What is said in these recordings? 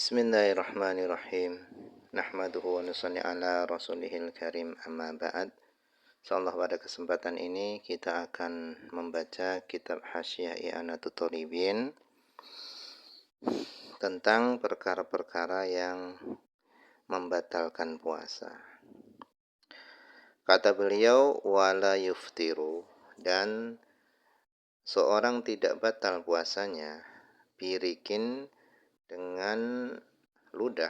Bismillahirrahmanirrahim. Nahmaduhu wa nusalli ala rasulihil karim amma ba'd. Insyaallah pada kesempatan ini kita akan membaca kitab Hasyiah I'anatut Thalibin tentang perkara-perkara yang membatalkan puasa. Kata beliau wala yuftiru, dan seorang tidak batal puasanya birikin dengan ludah,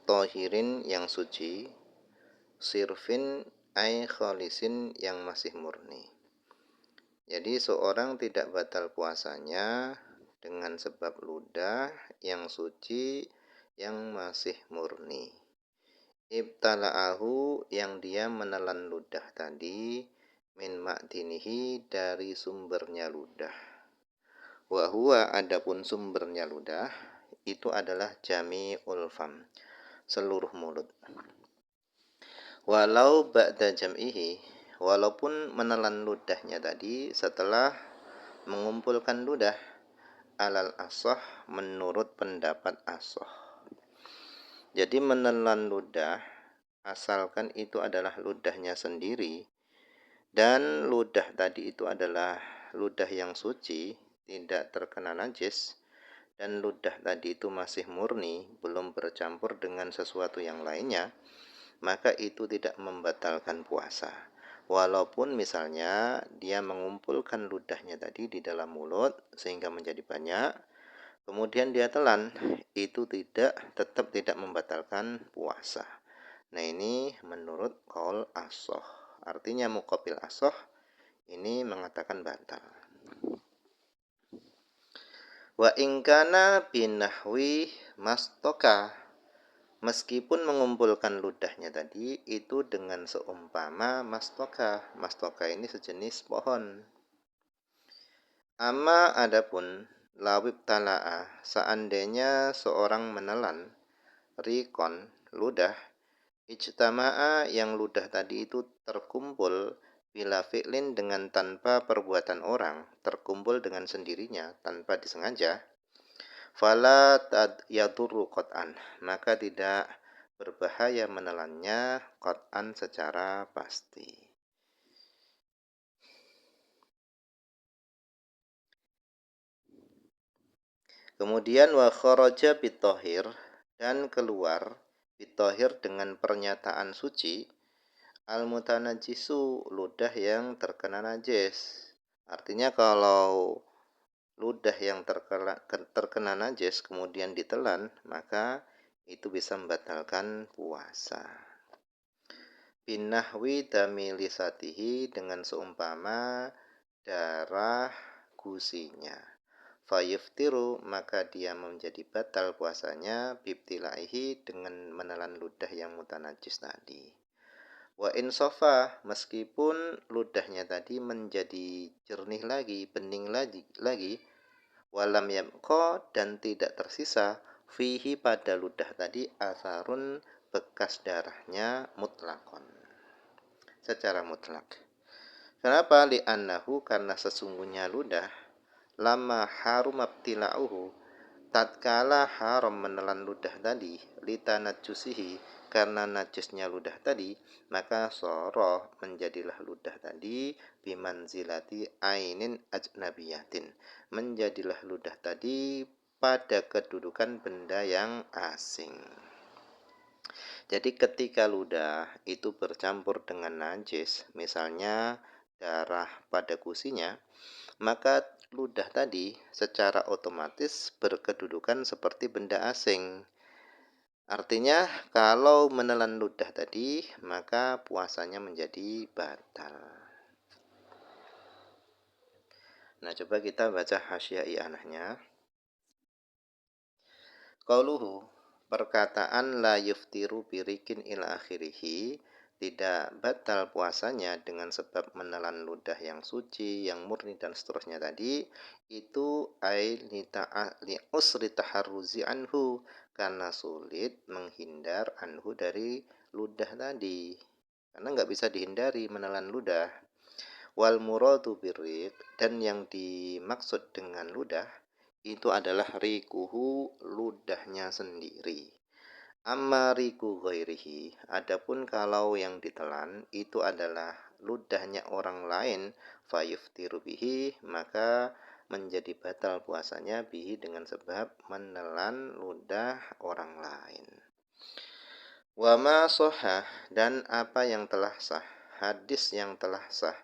tohirin yang suci, sirfin ay khalisin yang masih murni. Jadi seorang tidak batal puasanya dengan sebab ludah yang suci yang masih murni. Ibtala'ahu, yang dia menelan ludah tadi, min ma'dinihi, dari sumbernya ludah. Wa huwa, adapun sumbernya ludah itu adalah jami'ul fam, seluruh mulut. Walau ba'da jam'ihi, walaupun menelan ludahnya tadi setelah mengumpulkan ludah, alal ashah, menurut pendapat ashah. Jadi menelan ludah asalkan itu adalah ludahnya sendiri, dan ludah tadi itu adalah ludah yang suci, tidak terkena najis, dan ludah tadi itu masih murni, belum bercampur dengan sesuatu yang lainnya, maka itu tidak membatalkan puasa. Walaupun misalnya dia mengumpulkan ludahnya tadi di dalam mulut sehingga menjadi banyak, kemudian dia telan, itu tetap tidak membatalkan puasa. Nah, ini menurut qaul ashah. Artinya muqabil ashah ini mengatakan batal. Wa ingkana binahwi mastoka, meskipun mengumpulkan ludahnya tadi itu dengan seumpama mastoka. Mastoka ini sejenis pohon. Amma adapun lawib tala'a, seandainya seorang menelan rikon, ludah, ijtama'a, yang ludah tadi itu terkumpul, bila fi'lin, dengan tanpa perbuatan orang, terkumpul dengan sendirinya tanpa disengaja, fala yadurru qat'an, maka tidak berbahaya menelannya qat'an secara pasti. Kemudian wa kharaja bitohir, dan keluar bitohir dengan pernyataan suci, al-mutanajisu, ludah yang terkena najis. Artinya kalau ludah yang terkena najis kemudian ditelan, maka itu bisa membatalkan puasa. Binahwi damilisatihi, dengan seumpama darah gusinya. Fayuftiru, maka dia menjadi batal puasanya bibtilaihi, dengan menelan ludah yang mutanajis tadi. Wa insofa, meskipun ludahnya tadi menjadi jernih lagi, bening lagi, walam yamko, dan tidak tersisa, fihi, pada ludah tadi, asarun, bekas darahnya, mutlakon, secara mutlak. Kenapa? Li'annahu, karena sesungguhnya ludah, lama harum abtila'uhu, tatkala haram menelan ludah tadi, litanajjusihi, karena najisnya ludah tadi, maka soroh, menjadilah ludah tadi, bimanzilati ainin ajnabiyatin, menjadilah ludah tadi pada kedudukan benda yang asing. Jadi ketika ludah itu bercampur dengan najis, misalnya darah pada gusinya, maka ludah tadi secara otomatis berkedudukan seperti benda asing. Artinya kalau menelan ludah tadi, maka puasanya menjadi batal. Nah, coba kita baca Hasyiah I'anahnya. Qauluhu, perkataan la yuftiru birikin ila akhirihi, tidak batal puasanya dengan sebab menelan ludah yang suci, yang murni, dan seterusnya tadi, itu li usri taharruzi anhu, karena sulit menghindar anhu, dari ludah tadi, karena nggak bisa dihindari menelan ludah. Wal muradu birriq, dan yang dimaksud dengan ludah itu adalah rikuhu, ludahnya sendiri. Amma riku ghairihi, adapun kalau yang ditelan itu adalah ludahnya orang lain, fayuftiru bihi, maka menjadi batal puasanya bihi dengan sebab menelan ludah orang lain. Wa ma sohah, dan apa yang telah sah, hadis yang telah sah,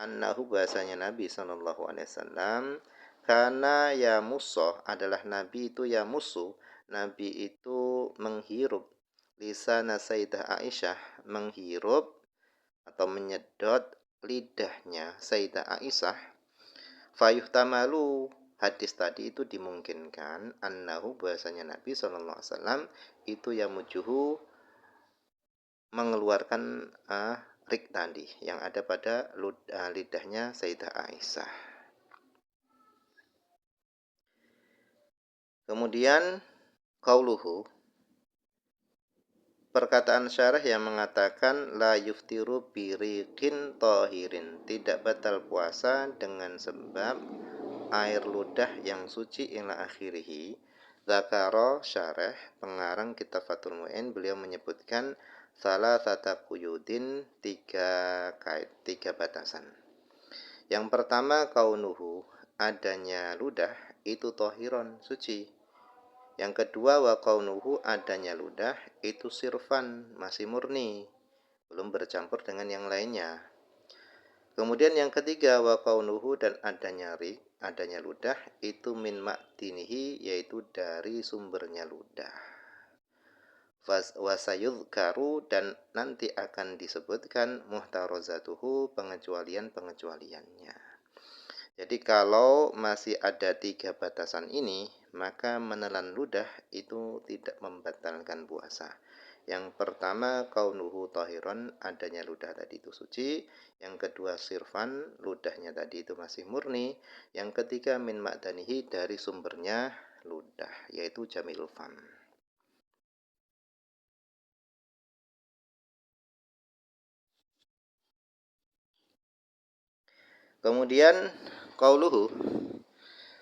annahu, bahasanya Nabi sallallahu alaihi wasallam, karena ya musoh, adalah Nabi itu ya musuh, Nabi itu menghirup lisana Sayyidah Aisyah, menghirup atau menyedot lidahnya Sayyidah Aisyah, fayuhtamalu, hadis tadi itu dimungkinkan annahu, bahasanya Nabi sallallahu alaihi wasallam itu ya mujuhu, mengeluarkan rik tadi yang ada pada lidahnya Sayyidah Aisyah. Kemudian qauluhu, perkataan syarah yang mengatakan la yuftiru biriqin tahirin, tidak batal puasa dengan sebab air ludah yang suci ila akhirihi. Zakaro syarah, pengarang kitab Fathul Mu'in, beliau menyebutkan salah satu kuyudin, tiga batasan. Yang pertama kaunuhu, adanya ludah itu tohiron, suci. Yang kedua wa kaunuhu, adanya ludah itu sirfan, masih murni, belum bercampur dengan yang lainnya. Kemudian yang ketiga wa kaunuhu, dan adanya rik, adanya ludah itu min ma'dinihi, yaitu dari sumbernya ludah. Wasayudkaru, dan nanti akan disebutkan muhtarozatuhu, pengecualiannya. Jadi kalau masih ada tiga batasan ini, maka menelan ludah itu tidak membatalkan puasa. Yang pertama kaunuhu tahiron, adanya ludah tadi itu suci. Yang kedua sirfan, ludahnya tadi itu masih murni. Yang ketiga min ma'danihi, dari sumbernya ludah, yaitu jamilul fam. Kemudian qauluhu,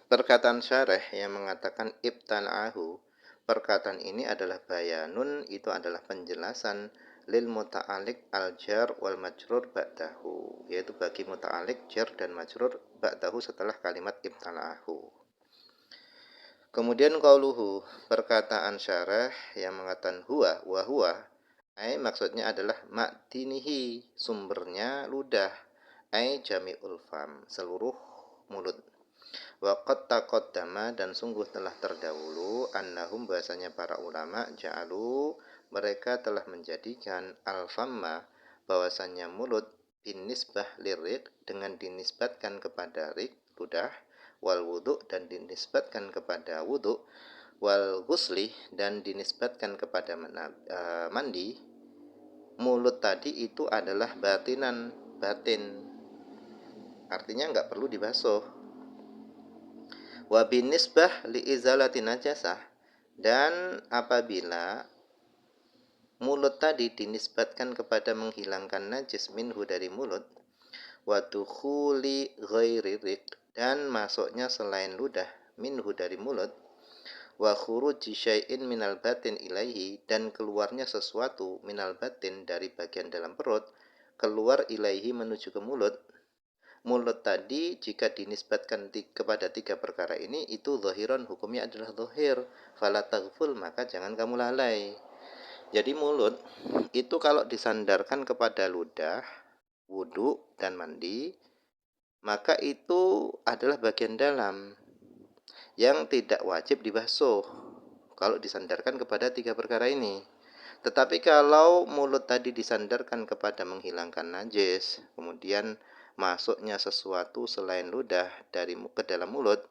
perkataan syarah yang mengatakan ibtala'ahu, perkataan ini adalah bayanun, itu adalah penjelasan lil muta'alik al jar wal majrur ba'dahu, yaitu bagi muta'alik jar dan majrur ba'dahu setelah kalimat ibtala'ahu. Kemudian qauluhu, perkataan syarah yang mengatakan huwa wa huwa, maksudnya adalah ma'dinihi, sumbernya ludah, jami'ul fam, seluruh mulut. Wa qad taqaddama, dan sungguh telah terdahulu, annahum, bahasanya para ulama, ja'alu, mereka telah menjadikan al-famma, bahwasanya mulut, binisbah lirik, dengan dinisbatkan kepada rik, ludah, wal wudu, dan dinisbatkan kepada wudu, wal ghusli, dan dinisbatkan kepada mandi. Mulut tadi itu adalah batinan, batin, artinya nggak perlu dibasuh. Wa binisbah li izalati najasah, dan apabila mulut tadi dinisbatkan kepada menghilangkan najis minhu, dari mulut, wa dukhuli ghairi rik, dan masuknya selain ludah, minhu, dari mulut, wa khuruji syai'in minal batin ilaihi, dan keluarnya sesuatu minal batin, dari bagian dalam perut, keluar ilaihi, menuju ke mulut. Mulut tadi jika dinisbatkan kepada tiga perkara ini, itu zahiran, hukumnya adalah zahir. Fala taghful, maka jangan kamu lalai. Jadi mulut itu kalau disandarkan kepada ludah, wudu, dan mandi, maka itu adalah bagian dalam yang tidak wajib dibasuh kalau disandarkan kepada tiga perkara ini. Tetapi kalau mulut tadi disandarkan kepada menghilangkan najis, kemudian masuknya sesuatu selain ludah dari ke dalam mulut,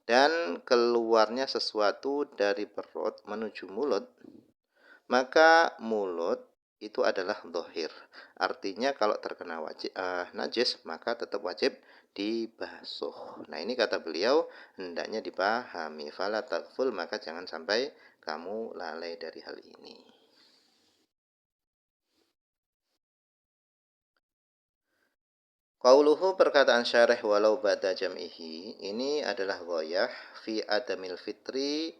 dan keluarnya sesuatu dari perut menuju mulut, maka mulut itu adalah zahir. Artinya kalau terkena najis, maka tetap wajib dibasuh. Nah, ini kata beliau hendaknya dipahami. Fala taghful, maka jangan sampai kamu lalai dari hal ini. Qauluhu perkataan syarih walau ba'da jam'ihi ini adalah ghoyah fi adamil fitri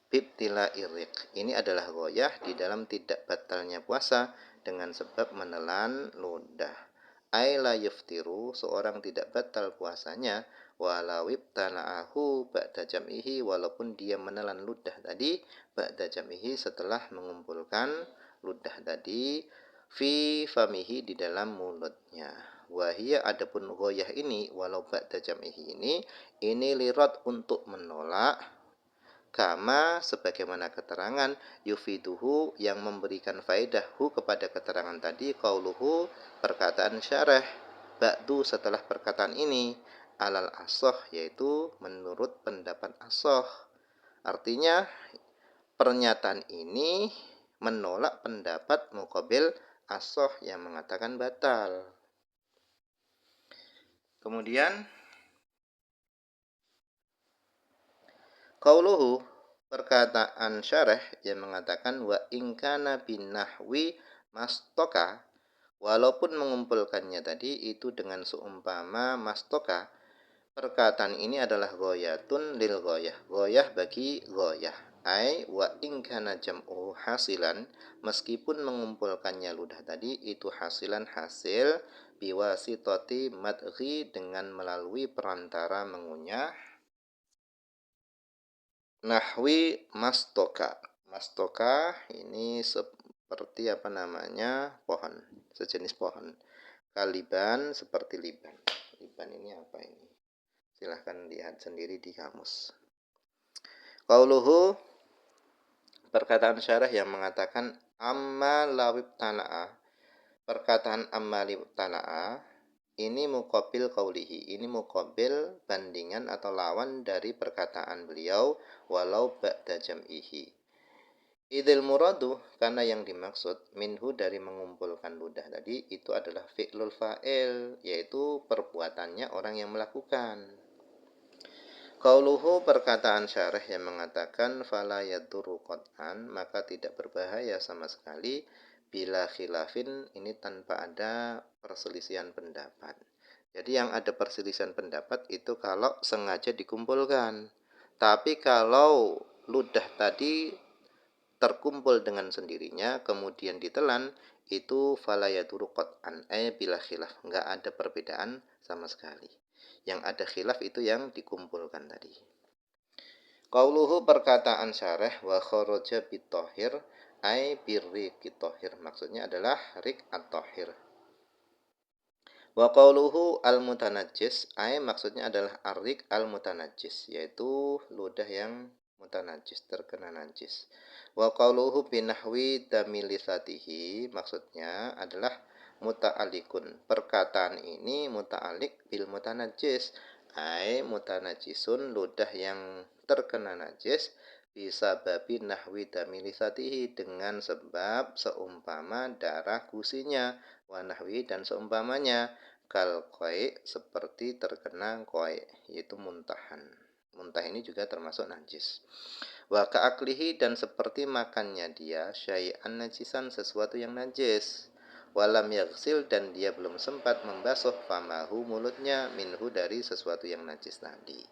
bibtila irik. Ini adalah ghoyah di dalam tidak batalnya puasa dengan sebab menelan ludah. Ai la yuftiru, seorang tidak batal puasanya walau ibtala'ahu ba'da jam'ihi, walaupun dia menelan ludah tadi ba'da jam'ihi setelah mengumpulkan ludah tadi fi famihi di dalam mulutnya. Wahia adapun goyah ini walau ba'da jam'ihi ini lirat untuk menolak kama sebagaimana keterangan yufiduhu yang memberikan faedah hu kepada keterangan tadi qauluhu perkataan syarah ba'du setelah perkataan ini alal asoh yaitu menurut pendapat asoh. Artinya pernyataan ini menolak pendapat muqabil asoh yang mengatakan batal. Kemudian qauluhu perkataan syarah yang mengatakan wa ingkana binahwi mastoka, walaupun mengumpulkannya tadi itu dengan seumpama mastoka, perkataan ini adalah goyatun lil goyah, goyah bagi goyah. Ai wa ingkana jam'u hasilan, meskipun mengumpulkannya ludah tadi itu hasilan hasil biwasitoti madghi dengan melalui perantara mengunyah nahwi mastoka. Mastoka ini seperti apa namanya? Pohon, sejenis pohon. Kaliban seperti liban. Liban ini apa ini? Silahkan lihat sendiri di kamus. Qauluhu perkataan syarah yang mengatakan amma lawib tala'a. Perkataan amma lawib tala'a ini muqabil qaulihi. Ini muqabil bandingan atau lawan dari perkataan beliau walau ba'da jam'ihi. Idil muradu, karena yang dimaksud minhu dari mengumpulkan ludah tadi itu adalah fi'lul fa'il, yaitu perbuatannya orang yang melakukan. Qauluhu perkataan syarah yang mengatakan fala yadurru qat'an, maka tidak berbahaya sama sekali bila khilafin, ini tanpa ada perselisihan pendapat. Jadi yang ada perselisihan pendapat itu kalau sengaja dikumpulkan. Tapi kalau ludah tadi terkumpul dengan sendirinya kemudian ditelan, itu fala yadurru qat'an bila khilaf, enggak ada perbedaan sama sekali. Yang ada khilaf itu yang dikumpulkan tadi. Qauluhu perkataan syarah wa kharaja bitahhir ai birriqi tahhir, maksudnya adalah rik at-tahhir. Wa qauluhu al-mutanajjis ai maksudnya adalah ar-rik al-mutanajjis, yaitu ludah yang mutanajjis, terkena najis. Wa qauluhu binahwi damilisatihi maksudnya adalah muta'alikun. Perkataan ini muta'alik bil mutanajjis ai mutanajisun, ludah yang terkena najis bisa babi nahwi damilisatihi dengan sebab seumpama darah gusinya, wa nahwi dan seumpamanya, kal qai seperti terkena qai yaitu muntahan. Muntah ini juga termasuk najis. Wa ka'aklihi dan seperti makannya dia syai'an najisan sesuatu yang najis. Walam yaghsil dan dia belum sempat membasuh famahu mulutnya minhu dari sesuatu yang najis tadi.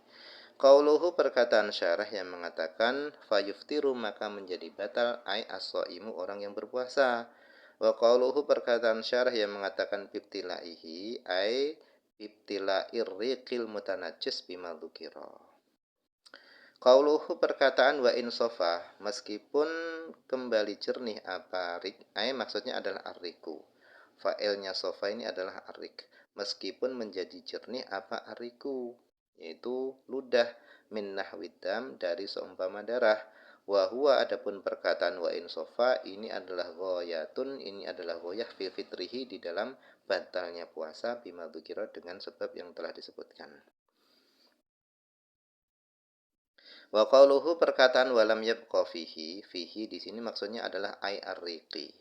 Qauluhu perkataan syarah yang mengatakan fayuftiru maka menjadi batal ai as-shaimu orang yang berpuasa. Wa qauluhu perkataan syarah yang mengatakan bibtilaihi ai bibtila'ir riqil mutanajjis bima dzukira. Qauluhu perkataan wa insofa meskipun kembali jernih apa rik ai maksudnya adalah arriku. Fa'ilnya sofa ini adalah arik, meskipun menjadi jernih apa ariku, yaitu ludah min nahwidam dari seumpama darah. Wa huwa adapun perkataan wa insofa ini adalah ghoyatun, ini adalah ghoyah fi fitrihi di dalam batalnya puasa bima dzukira dengan sebab yang telah disebutkan. Wa qauluhu perkataan walam yabqa fihi di sini maksudnya adalah ai arriqi.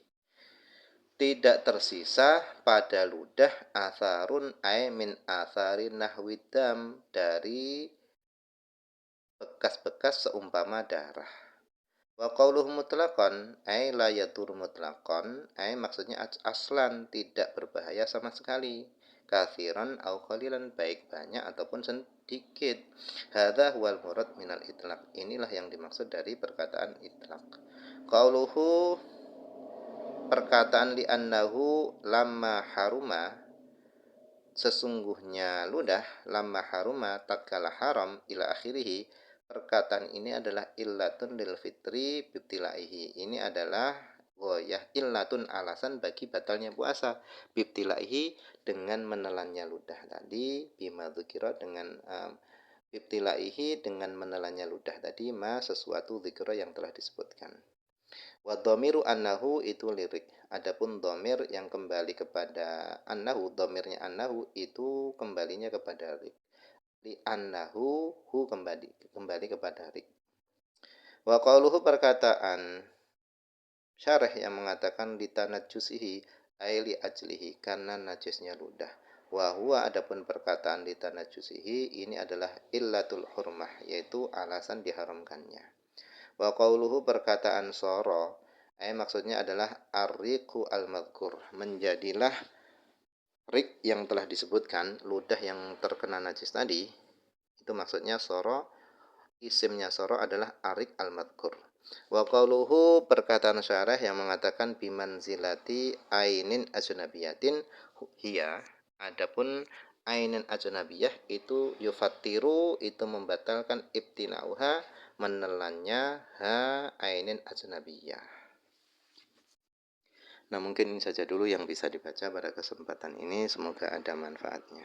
Tidak tersisa pada ludah atharun ai min atharin nahwidam dari bekas-bekas seumpama darah. Wa qauluhu mutlaqan ai la yadur mutlaqan ai maksudnya aslan tidak berbahaya sama sekali. kathiran au qalilan, baik banyak ataupun sedikit. Hadza huwal murad minal itlaq. Inilah yang dimaksud dari perkataan itlaq. Qauluhu, perkataan li annahu lamma haruma, sesungguhnya ludah, lamma haruma tatkala haram, ila akhirih. Perkataan ini adalah illatun lil fitri bibtilaihi. Ini adalah goyah, illatun, alasan bagi batalnya puasa, bibtilaihi, dengan menelannya ludah tadi, bima dzukira, dengan bibtilaihi, dengan menelannya ludah tadi, sesuatu dzikra yang telah disebutkan. Wa dhamiru annahu itu lirik. Adapun dhamir yang kembali kepada annahu, dhamirnya annahu itu kembalinya kepada rik. Li annahu, hu kembali kepada rik. Wa qauluhu, perkataan syarah yang mengatakan litanajjusihi ay li ajlihi, karena najisnya ludah. Wa huwa, adapun perkataan litanajjusihi ini adalah illatul hurmah, yaitu alasan diharamkannya. Wa qauluhu, perkataan soro, maksudnya adalah ar-riqu al-madhkur, menjadilah rik yang telah disebutkan, ludah yang terkena najis tadi, itu maksudnya soro, isimnya soro adalah arik al-madhkur. Wa qauluhu, perkataan syarah yang mengatakan bimanzilati ainin ajnabiyatin hiya, adapun ainin ajnabiyah itu yufattiru, itu membatalkan ibtinauha, menelannya ha ainin ajnabiyah. Nah, mungkin ini saja dulu yang bisa dibaca pada kesempatan ini. Semoga ada manfaatnya.